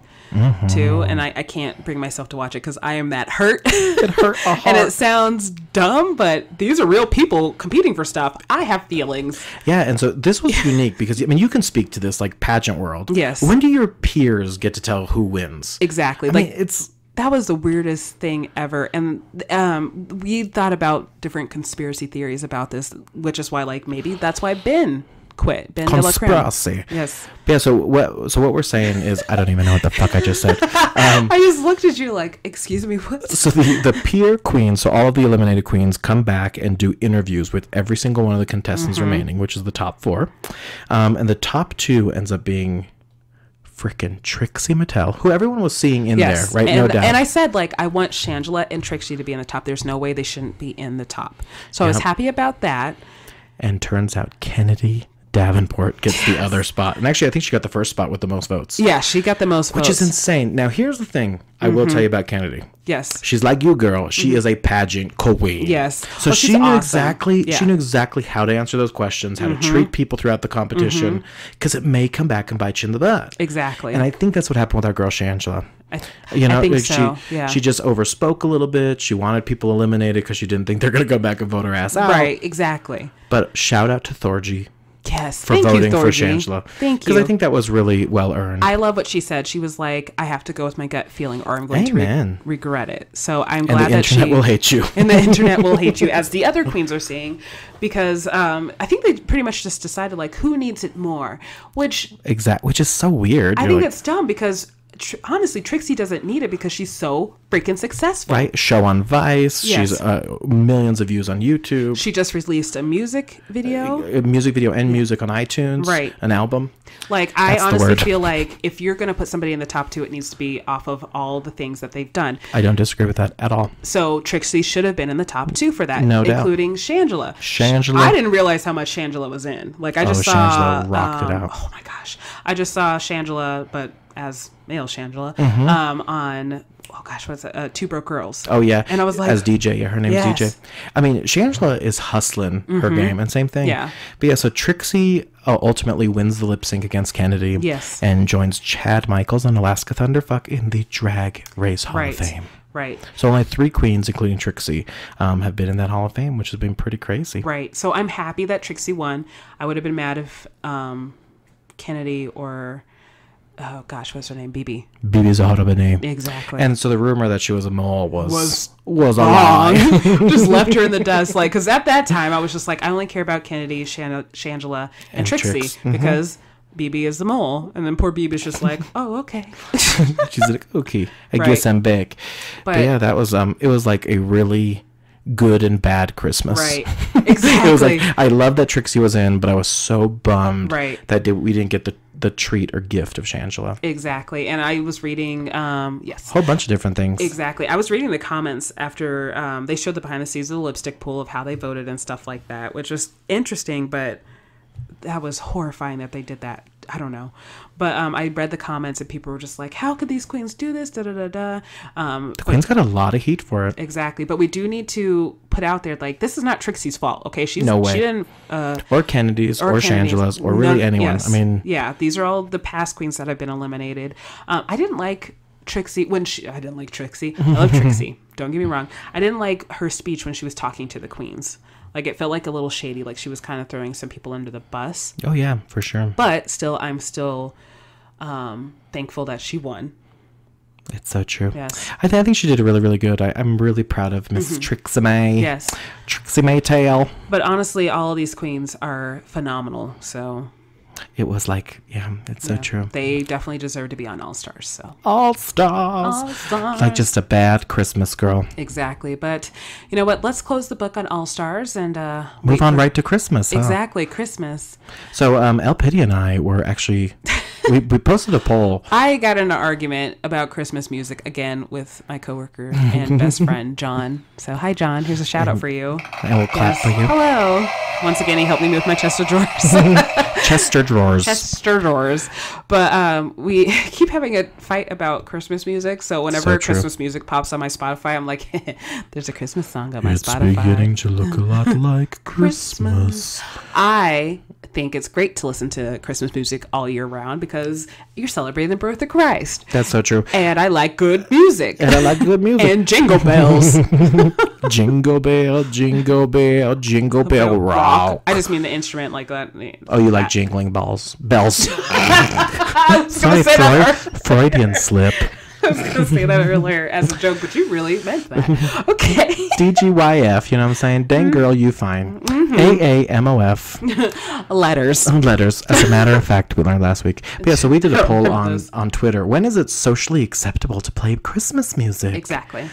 too, and I can't bring myself to watch it because I am that hurt. It hurt a heart. And it sounds dumb, but these are real people competing for stuff. I have feelings. Yeah, and so this was unique because I mean you can speak to this like pageant world. Yes. When do your peers get to tell who wins? Exactly. I mean, that was the weirdest thing ever. And we thought about different conspiracy theories about this, which is why, like, maybe that's why Ben quit. Ben Conspiracy. Yes. Yeah, so what we're saying is, I don't even know what the fuck I just said. I just looked at you like, excuse me, what? So the peer queens, so all of the eliminated queens come back and do interviews with every single one of the contestants remaining, which is the top 4. And the top 2 ends up being freaking Trixie Mattel, who everyone was seeing in there, right? No doubt. And I said, like, I want Shangela and Trixie to be in the top. There's no way they shouldn't be in the top. So I was happy about that. And turns out Kennedy Davenport gets the other spot. And actually, I think she got the first spot with the most votes. Yeah, she got the most votes. Which is insane. Now, here's the thing I will tell you about Kennedy. Yes. She's like you, girl. She is a pageant queen. Yes. So she knew she knew exactly how to answer those questions, how to treat people throughout the competition, because it may come back and bite you in the butt. Exactly. And I think that's what happened with our girl Shangela. I think so. She just overspoke a little bit. She wanted people eliminated because she didn't think they're going to go back and vote her ass out. Right, exactly. But shout out to Thorgy. Yes, for voting for Shangela. Thank you. Because I think that was really well earned. I love what she said. She was like, I have to go with my gut feeling or I'm going to regret it. So I'm glad that the internet will hate you. And the internet will hate you, as the other queens are saying. Because I think they pretty much just decided, like, who needs it more? Which is so weird. I think it's dumb because honestly, Trixie doesn't need it because she's so freaking successful. Right? Show on Vice. Yes. She's millions of views on YouTube. She just released a music video. And music on iTunes. Right. An album. Like, I honestly feel like if you're going to put somebody in the top 2, it needs to be off of all the things that they've done. I don't disagree with that at all. So Trixie should have been in the top 2 for that. No doubt. Including Shangela. I didn't realize how much Shangela was in. Like, I just saw... Shangela rocked it out. Oh, my gosh. I just saw Shangela, but as male Shangela, on... Oh gosh, what's it? 2 Broke Girls. Oh yeah, and I was like, as DJ, her name is DJ. I mean, Shangela is hustling her game, and same thing. Yeah. But yeah, so Trixie ultimately wins the lip sync against Kennedy. Yes. And joins Chad Michaels and Alaska Thunderfuck in the Drag Race Hall of Fame. Right. So only 3 queens, including Trixie, have been in that Hall of Fame, which has been pretty crazy. Right. So I'm happy that Trixie won. I would have been mad if Kennedy or... Oh gosh, what's her name? BB. BB's a horrible name. Exactly. And so the rumor that she was a mole was a lie. Just left her in the dust, like, because at that time I was just like, I only care about Kennedy, Shangela, and Trixie because BB is the mole, and then poor BB's just like, oh, okay. She's like, okay, I guess I'm back. But yeah, that was it was like a really good and bad Christmas. Right. Exactly. It was like, I love that Trixie was in, but I was so bummed that we didn't get the treat or gift of Shangela. Exactly. And I was reading, a whole bunch of different things. Exactly. I was reading the comments after they showed the behind the scenes of the lipstick pool of how they voted and stuff like that, which was interesting, but that was horrifying that they did that. I don't know. But I read the comments and people were just like, how could these queens do this? Da, da, da, da. The queens got a lot of heat for it. Exactly. But we do need to put out there, like, this is not Trixie's fault, okay? No way. She didn't... or Kennedy's, or Shangela's, or really anyone. Yes. I mean... Yeah, these are all the past queens that have been eliminated. I didn't like Trixie I didn't like Trixie. I love Trixie. Don't get me wrong. I didn't like her speech when she was talking to the queens. Like, it felt like a little shady, like she was kind of throwing some people under the bus. Oh, yeah, for sure. But I'm still thankful that she won. It's so true. Yes. I think she did really, really good. I'm really proud of Miss Trixie May. Yes. Trixie Mattel. But honestly, all of these queens are phenomenal, so... It was like, it's so true. They definitely deserve to be on All Stars. So All Stars. Like just a bad Christmas girl. Exactly. But you know what? Let's close the book on All Stars and move on right to Christmas. Exactly, Christmas. So LPiddy and I were actually we posted a poll. I got in an argument about Christmas music again with my coworker and best friend John. So hi John, here's a shout out for you. And we'll clap for you. Hello. Once again, he helped me move my Chester drawers. Chester drawers. But we keep having a fight about Christmas music. So whenever Christmas music pops on my Spotify, I'm like, there's a Christmas song on my Spotify. It's beginning to look a lot like Christmas. I think it's great to listen to Christmas music all year round because you're celebrating the birth of Christ. That's so true. And I like good music. And jingle bells. Jingle bell, jingle bell, jingle bell rock. I just mean the instrument like that. Oh, you like jingling bells? I was Sorry, Freudian slip. I was going to say that earlier as a joke, but you really meant that. Okay. DGYF, you know what I'm saying? Dang girl, you fine. AAMOF. Letters. As a matter of fact, we learned last week. But yeah, so we did a poll on Twitter. When is it socially acceptable to play Christmas music? Exactly.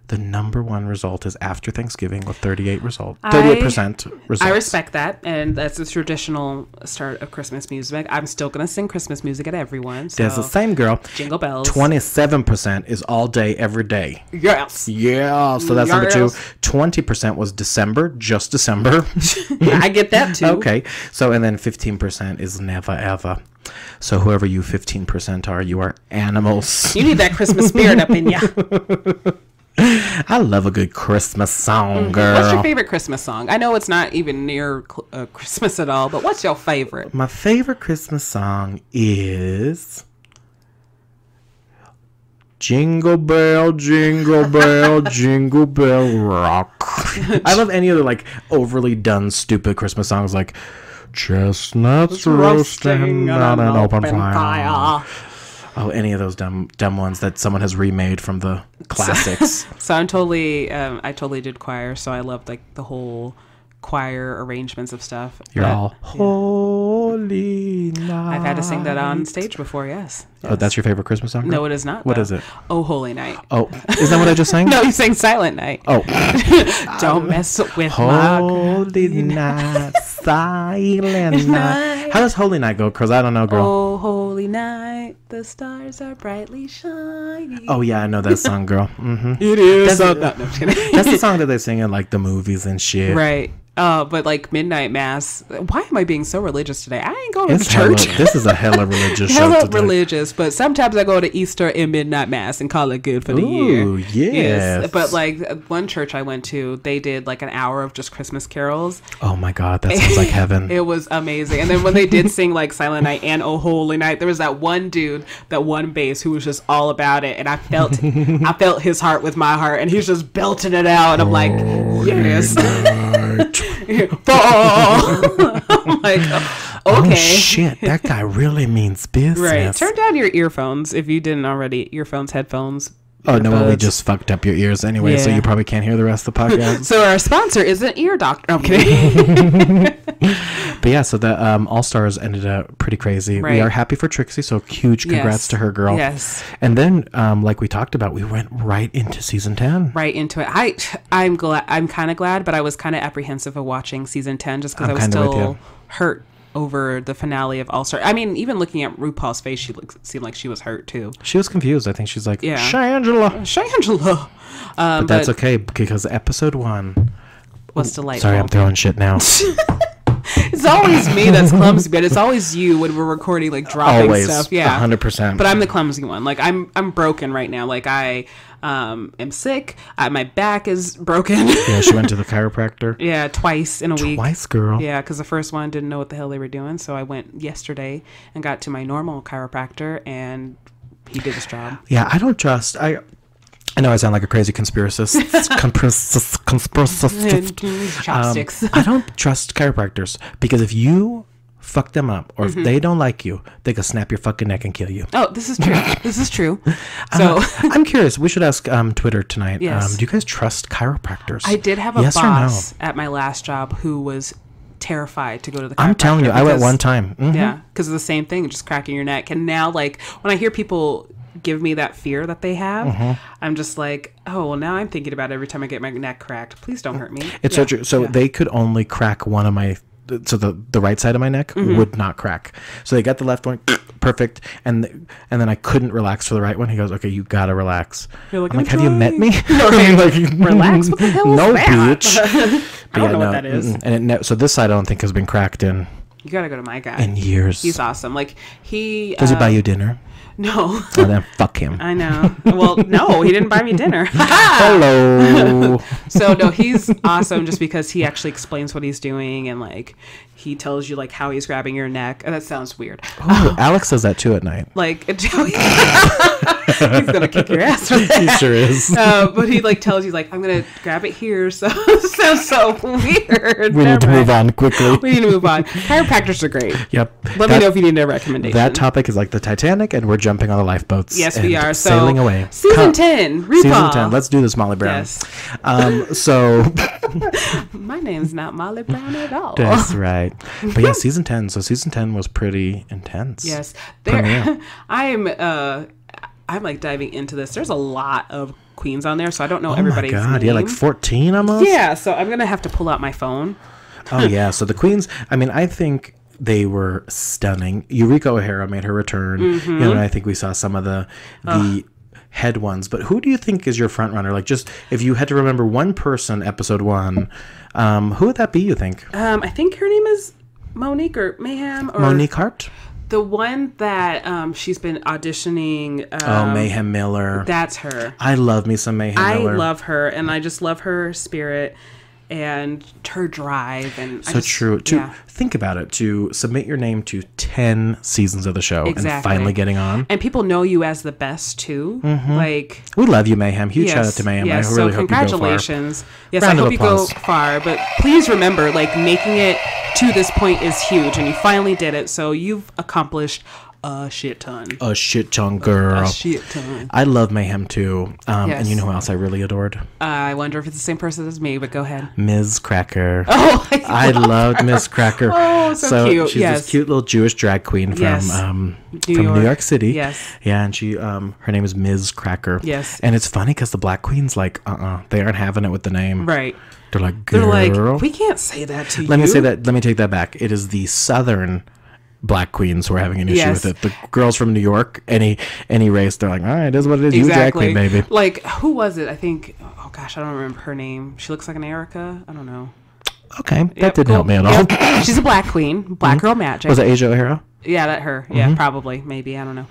The number one result is after Thanksgiving with 38%. Results. I respect that, and that's the traditional start of Christmas music. I'm still going to sing Christmas music at everyone. So. There's the same girl. Jingle bells. 27% is all day, every day. Yes. Yeah. So that's number two. 20% was December, just December. I get that too. Okay. So, and then 15% is never, ever. So whoever you 15% are, you are animals. You need that Christmas spirit up in ya. I love a good Christmas song, girl. What's your favorite Christmas song? I know it's not even near Christmas at all, but what's your favorite? My favorite Christmas song is Jingle Bell, Jingle Bell, Jingle Bell Rock. I love any other like overly done stupid Christmas songs like Chestnuts Roasting on an Open Fire. Oh, any of those dumb ones that someone has remade from the classics. So I totally did choir, so I loved like the whole choir arrangements of stuff. You're all holy night. I've had to sing that on stage before, yes. Oh, that's your favorite Christmas song? Girl? No, it is not. What is it? Oh, Holy Night. Oh, is that what I just sang? No, you sang Silent Night. Oh. Don't mess with Holy Night, Silent Night. How does Holy Night go? Because I don't know, girl. Oh, holy night, the stars are brightly shining. Oh, yeah, I know that song, girl. Mm-hmm. It is. That's the song that they sing in, like, the movies and shit. Right. But like midnight mass. Why am I being so religious today? I ain't going to church. This is a hella religious show today. Hella religious, but sometimes I go to Easter and midnight mass and call it good for the year. Ooh, yes. But like one church I went to, they did like an hour of just Christmas carols. Oh my God, that sounds like heaven. It was amazing. And then when they did sing like Silent Night and Oh Holy Night, there was that one dude, that one bass who was just all about it, and I felt his heart with my heart, and he's just belting it out, and I'm like, yes. I'm like, okay. Oh shit, that guy really means business. Right. Turn down your earphones if you didn't already. Earphones, headphones. Oh no, well, we just fucked up your ears anyway, so you probably can't hear the rest of the podcast. So our sponsor is an ear doctor. No, I'm kidding. But yeah, so the All-Stars ended up pretty crazy. We are happy for Trixie, so huge congrats to her, girl. Yes. And then, like we talked about, we went right into season 10. Right into it. I'm glad. I'm kind of glad, but I was kind of apprehensive of watching season 10 just because I was still hurt over the finale of All-Star. I mean, even looking at RuPaul's face, she seemed like she was hurt too. She was confused. I think she's like, Shangela. Shangela. But that's okay, because episode 1 was delightful. Sorry, I'm throwing shit now. It's always me that's clumsy, but it's always you when we're recording, like dropping stuff. Yeah, 100%. But I'm the clumsy one. Like I'm broken right now. Like I am sick. My back is broken. Yeah, she went to the chiropractor. Yeah, twice in a week. Twice, girl. Yeah, because the first one didn't know what the hell they were doing, so I went yesterday and got to my normal chiropractor, and he did his job. Yeah, I don't trust. I know I sound like a crazy conspiracist. Chopsticks. I don't trust chiropractors because if you fuck them up or if they don't like you, they can snap your fucking neck and kill you. Oh, this is true. This is true. So I'm curious. We should ask Twitter tonight. Yes. Do you guys trust chiropractors? I did have a boss at my last job who was terrified to go to the chiropractor. I'm telling you, I went one time. Mm-hmm. Yeah, because of the same thing, just cracking your neck. And now, like, when I hear people give me that fear that they have, I'm just like, oh, well, now I'm thinking about it every time I get my neck cracked. Please don't hurt me. It's so true. So they could only crack one of my, so the right side of my neck would not crack. So they got the left one, perfect, and then I couldn't relax for the right one. He goes, okay, you gotta relax. You're like, I'm like, have you met me? No, like, relax. What the hell is that? Bitch. I don't know what that is. And so this side I don't think has been cracked in. You gotta go to my guy. In years. He's awesome. Like does he buy you dinner? No. Oh, then fuck him. I know. Well, no, he didn't buy me dinner. Hello. So no, he's awesome just because he actually explains what he's doing and like he tells you like how he's grabbing your neck. That sounds weird. Oh, Alex says that too at night. Like he's gonna kick your ass for that. He sure is. But he like tells you like I'm gonna grab it here. So it sounds so weird. We need to move on quickly. We need to move on. Chiropractors are great. Yep. Let me know if you need a recommendation. That topic is like the Titanic, and we're jumping on the lifeboats. Yes, we are. So sailing away. Season 10. RuPaul. Season 10. Let's do this, Molly Brown. Yes. So my name's not Molly Brown at all. That's right. But yeah, season 10. So season 10 was pretty intense. Yes. I'm like diving into this. There's a lot of queens on there, so I don't know everybody's name. Oh my God, yeah, like 14 almost? Yeah, so I'm going to have to pull out my phone. Oh yeah, so the queens, I mean, I think they were stunning. Eureka O'Hara made her return. You know, and I think we saw some of the head ones. But who do you think is your front runner? Like, just if you had to remember one person, episode 1, who would that be, you think? I think her name is Monique or Mayhem. Or Monique Hart? The one that she's been auditioning. Mayhem Miller. That's her. I love me some Mayhem Miller. I love her, and I just love her spirit and her drive. And so true. Think about it. To submit your name to 10 seasons of the show and finally getting on. And people know you as the best, too. Like, we love you, Mayhem. Huge shout out to Mayhem. Yes, I really hope you go far. Congratulations. Yes, I hope you go far. But please remember, like, making it to this point is huge. And you finally did it. So you've accomplished a shit ton. A shit ton, girl. A shit ton. I love Mayhem, too. And you know who else I really adored? I wonder if it's the same person as me, but go ahead. Ms. Cracker. Oh, I loved Ms. Cracker. Oh, so cute. She's this cute little Jewish drag queen from New York City. Yes. Yeah, and she her name is Ms. Cracker. Yes. And it's funny because the black queens, like, they aren't having it with the name. Right. They're like, girl. They're like, we can't say that to you. Let me take that back. It is the Southern black queens who are having an issue with it. The girls from New York, any race, they're like, all right, it is what it is. You drag queen, baby. Like, who was it? I think, oh gosh, I don't remember her name. She looks like an Erica. I don't know. Okay, that didn't help me at all. She's a black queen, black girl magic. Was it Asia O'Hara? Yeah, that her. Yeah, probably, maybe. I don't know.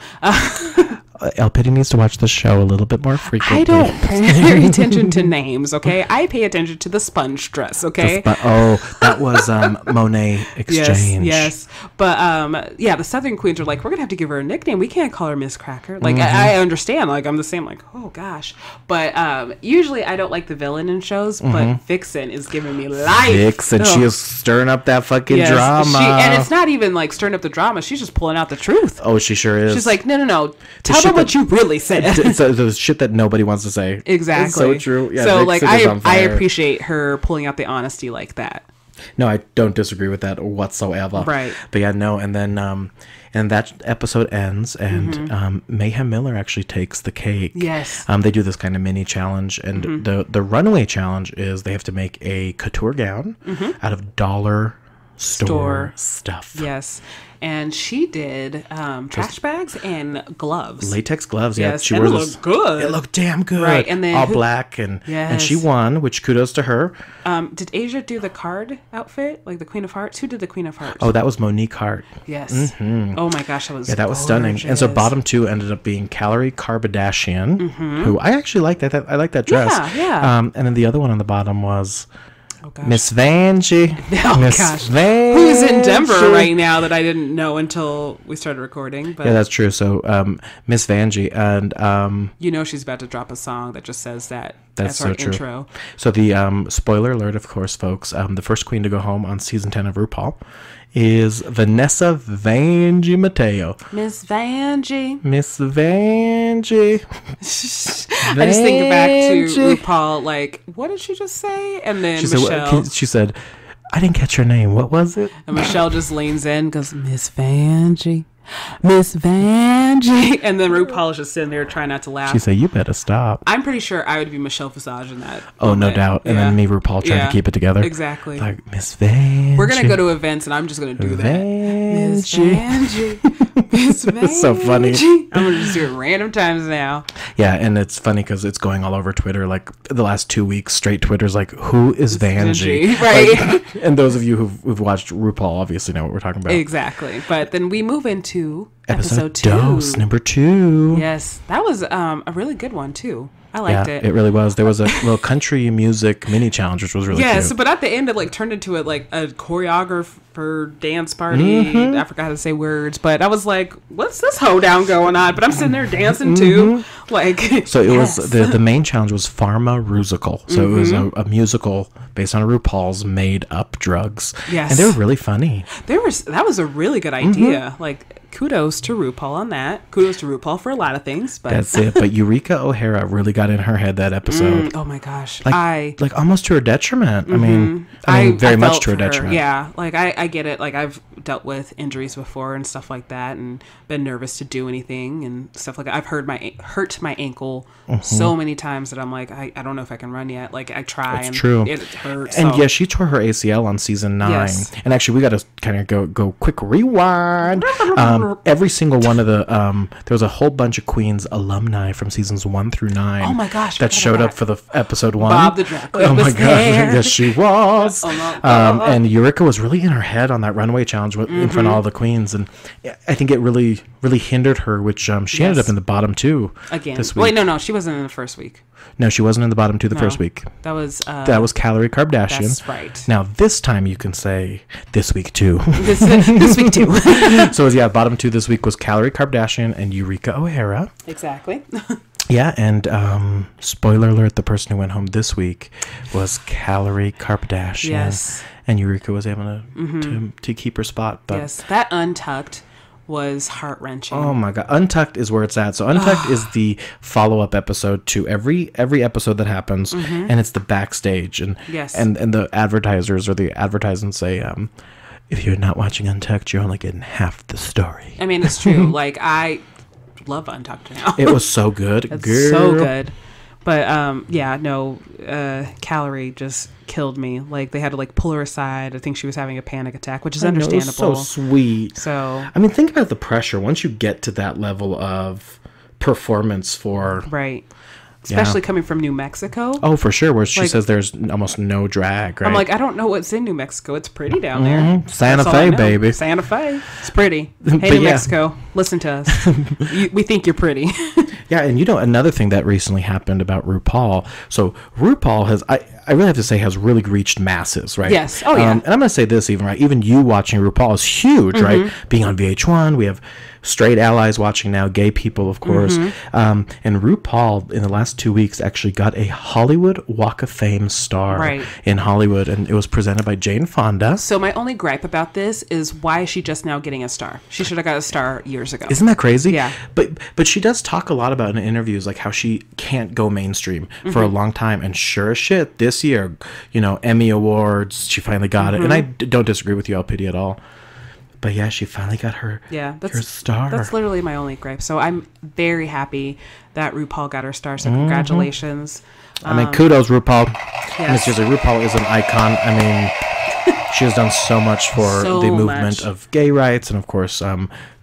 LPiddy needs to watch the show a little bit more frequently. I don't pay attention to names, okay? I pay attention to the sponge dress, okay? That was Monet Exchange. Yes. But, the Southern queens are like, we're going to have to give her a nickname. We can't call her Miss Cracker. Like, I understand. Like, I'm the same, like, oh, gosh. But usually I don't like the villain in shows, but Vixen is giving me life. Vixen, she is stirring up that fucking drama. And it's not even, like, stirring up the drama. She's just pulling out the truth. Oh, she sure is. She's like, no. Tell them what you really said. It's the shit that nobody wants to say. Exactly. It's so true. Yeah, so, like, I appreciate her pulling out the honesty like that. No, I don't disagree with that whatsoever. Right. But yeah, no, and then and that episode ends, and Mayhem Miller actually takes the cake. Yes. They do this kind of mini challenge, and the runaway challenge is they have to make a couture gown out of dollar store stuff. Yes. And she did trash bags and gloves. Latex gloves, yeah. Yes, She and wore it those. looked good. It looked damn good. Right, and then all black, and she won, which kudos to her. Did Asia do the card outfit, like the Queen of Hearts? Who did the Queen of Hearts? Oh, that was Monique Hart. Yes. Oh my gosh, that was was stunning. And so bottom two ended up being Calorie Kardashian, who I actually like that. I like that dress. Yeah. And then the other one on the bottom was Miss Vanjie. Oh Miss gosh. Vanjie. Who's in Denver right now that I didn't know until we started recording. But yeah, that's true. So Miss Vanjie, and you know she's about to drop a song that just says that. That's our so true. Intro. So the spoiler alert, of course, folks. The first queen to go home on season 10 of RuPaul is Vanessa Vanjie Mateo. Miss Vanjie. Miss Vanjie. I just think back to RuPaul, like, what did she just say? And then she said, I didn't catch her name. What was it? And Michelle just leans in and goes, Miss Vanjie. Miss Vanjie. And then RuPaul is just sitting there trying not to laugh. She said, you better stop. I'm pretty sure I would be Michelle Visage in that. Oh, moment. No doubt. And then me, RuPaul, trying to keep it together. Exactly. Like, Miss Vanjie. We're going to go to events and I'm just going to do that. Miss Vanjie. Miss Vanjie. It's so funny. I'm going to just do it random times now. Yeah, and it's funny because it's going all over Twitter. Like, the last 2 weeks straight, Twitter's like, who is Vanjie? Right. Like, and those of you who've watched RuPaul obviously know what we're talking about. Exactly. But then we move into episode 2. Dose number 2. Yes, that was a really good one too. I liked it. It really was. There was a little country music mini challenge, which was really cute. But at the end, it like turned into a choreographer dance party. I forgot how to say words, but I was like, "What's this hoedown going on?" But I'm sitting there dancing too. Like, so it was the main challenge was Pharma Rusical. So it was a musical based on RuPaul's made up drugs. Yes, and they were really funny. That was a really good idea. Like, kudos to RuPaul on that. Kudos to RuPaul for a lot of things. But that's it. But Eureka O'Hara really got in her head that episode. Oh my gosh. Like almost to her detriment. I mean very much to her detriment. Yeah. Like I get it. Like I've dealt with injuries before and stuff like that and been nervous to do anything and stuff like that. I've hurt my ankle so many times that I'm like, I don't know if I can run yet. Like I try and true. It hurts. And yeah, she tore her ACL on season 9. Yes. And actually we got to kind of go quick rewind. Every single one of the there was a whole bunch of Queens alumni from seasons 1 through 9. Oh my gosh, that showed up for the episode 1. Bob the drag queen. Oh my gosh, yes she was. Oh. And Eureka was really in her head on that runway challenge in front of all the queens, and I think it really hindered her, which she ended up in the bottom 2 again this week. Wait, no, she wasn't in the first week. No, she wasn't in the bottom 2 the first week. That was Calorie Kardashian. That's right. Now this time you can say this week too. this week too. So bottom 2 this week was Calorie Kardashian and Eureka O'Hara. Exactly. Yeah, and spoiler alert: the person who went home this week was Calorie Kardashian. Yes. And Eureka was able to keep her spot. But yes, that Untucked was heart-wrenching. Oh my god, Untucked is where it's at. So Untucked is the follow-up episode to every episode that happens, and it's the backstage, and the advertisers or the advertisements say, if you're not watching Untucked, you're only getting half the story. I mean, it's true. Like, I love Untucked now. It was so good. It's so good. But Calorie just killed me. Like, they had to like pull her aside. I think she was having a panic attack, which is understandable. It was so sweet. So I mean, think about the pressure once you get to that level of performance for especially coming from New Mexico. Oh, for sure. Where she says there's almost no drag, right? I'm like, I don't know what's in New Mexico. It's pretty down there. Santa Fe, baby. Santa Fe. It's pretty. Hey, New Mexico, listen to us. We think you're pretty. Yeah, and another thing that recently happened about RuPaul. So RuPaul has, I really have to say, has really reached masses, right? Yes. Oh, yeah. And I'm going to say this even, right? Even you watching RuPaul is huge, right? Being on VH1, we have straight allies watching now, gay people, of course. And RuPaul, in the last 2 weeks, actually got a Hollywood Walk of Fame star in Hollywood, and it was presented by Jane Fonda. So my only gripe about this is, why is she just now getting a star? She should have got a star years ago. Isn't that crazy? Yeah. But she does talk a lot about in interviews, like how she can't go mainstream for a long time, and sure as shit, this year, you know, Emmy Awards, she finally got it. And I don't disagree with you, LPiddy, at all. But yeah, she finally got her star. That's literally my only gripe. So I'm very happy that RuPaul got her star. So congratulations. I mean, kudos, RuPaul. Yes. And it's just like, RuPaul is an icon. I mean, she has done so much for the movement of gay rights, and of course,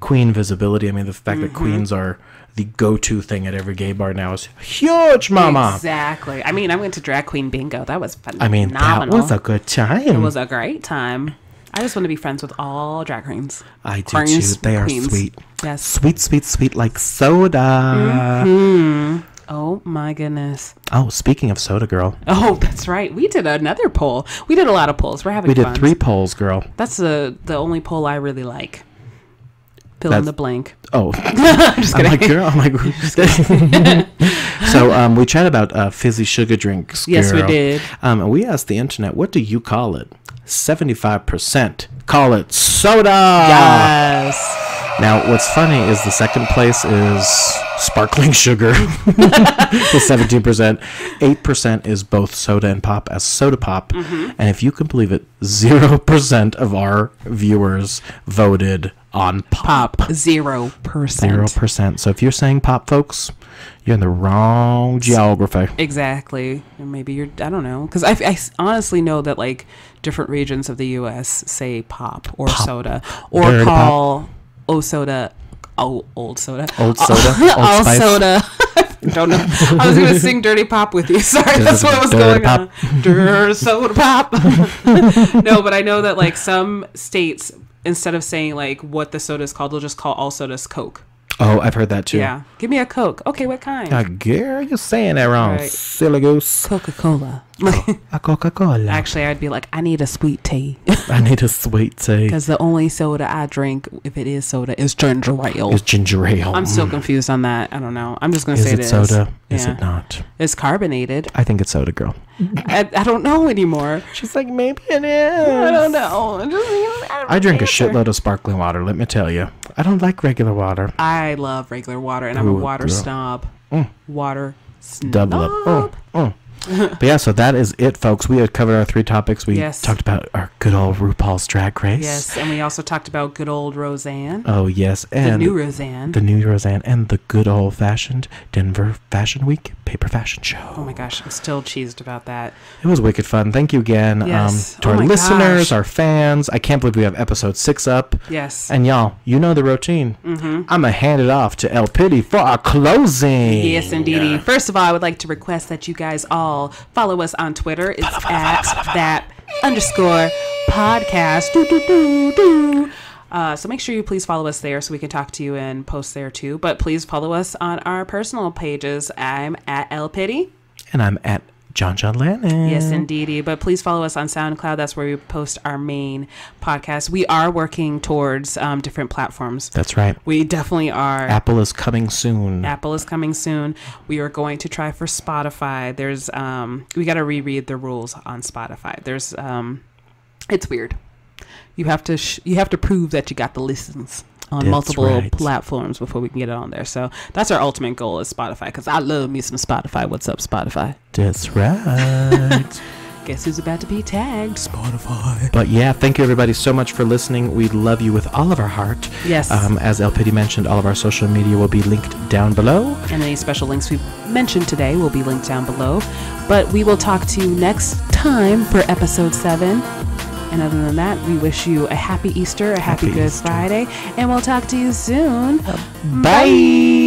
queen visibility. I mean, the fact that queens are the go-to thing at every gay bar now is huge, mama. Exactly. I mean, I went to drag queen bingo. That was phenomenal. I mean, that was a good time. It was a great time. I just want to be friends with all drag queens. I do too. They are sweet. Yes. Sweet, sweet, sweet like soda. Oh my goodness. Oh, speaking of soda, girl. Oh, that's right. We did another poll. We did a lot of polls. We're having fun. We did 3 polls, girl. That's the only poll I really like. Fill in the blank. Oh. I'm just kidding. I'm like, girl. I'm like, so we chatted about fizzy sugar drinks, girl. Yes, we did. And we asked the internet, what do you call it? 75% call it soda. Yes. Now, what's funny is the second place is sparkling sugar with 17%. 8% is both soda and pop as soda pop. And if you can believe it, 0% of our viewers voted on pop. 0%. 0%. So if you're saying pop, folks, you're in the wrong geography. Exactly. And maybe you're, I don't know. Because I honestly know that, like, different regions of the U.S. say pop or soda. Or Dirty call old soda. Old soda. Old soda. Old soda. Don't know. I was going to sing Dirty Pop with you. Sorry, that's what was going on. Dirty soda pop. No, but I know that, like, some states, instead of saying, like, what the soda is called, they'll just call all sodas Coke. Oh, I've heard that too. Yeah. Give me a Coke. Okay, what kind? Girl, you're saying that wrong. Right. Silly goose. Coca-Cola. A Coca-Cola. Actually, I'd be like, I need a sweet tea. I need a sweet tea. Because the only soda I drink, if it is soda, is ginger ale. It's ginger ale. I'm still confused on that. I don't know. I'm just going to say it is. Is it soda? Is it not? It's carbonated. I think it's soda, girl. I don't know anymore. She's like, maybe it is. I don't know. I drink a shitload of sparkling water, let me tell you. I don't like regular water. I love regular water, and I'm a water snob. Water snob. Double up. But yeah, so that is it, folks. We had covered our 3 topics. We talked about our good old RuPaul's Drag Race. Yes, and we also talked about good old Roseanne. Oh, yes. And the new Roseanne. The new Roseanne and the good old-fashioned Denver Fashion Week paper fashion show. Oh, my gosh. I'm still cheesed about that. It was wicked fun. Thank you again to our listeners, our fans. I can't believe we have episode 6 up. Yes. And y'all, you know the routine. I'm going to hand it off to LPiddy for our closing. Yes, indeed. First of all, I would like to request that you guys all follow us on Twitter. It's @that_podcast. So make sure you please follow us there so we can talk to you and post there too. But please follow us on our personal pages. I'm at LPiddy. And I'm at Jon Jon Lannen. Yes, indeedy. But please follow us on SoundCloud. That's where we post our main podcast. We are working towards different platforms. That's right. We definitely are. Apple is coming soon. Apple is coming soon. We are going to try for Spotify. There's we got to reread the rules on Spotify. There's it's weird. You have to prove that you got the listens on multiple platforms before we can get it on there. So that's our ultimate goal is Spotify, because I love me some Spotify. What's up, Spotify? That's right. Guess who's about to be tagged? Spotify. But yeah, thank you everybody so much for listening. We love you with all of our heart. Yes. As LPiddy mentioned, all of our social media will be linked down below. And any special links we mentioned today will be linked down below. But we will talk to you next time for episode 7. And other than that, we wish you a happy Easter, a happy Good Friday, and we'll talk to you soon. Bye.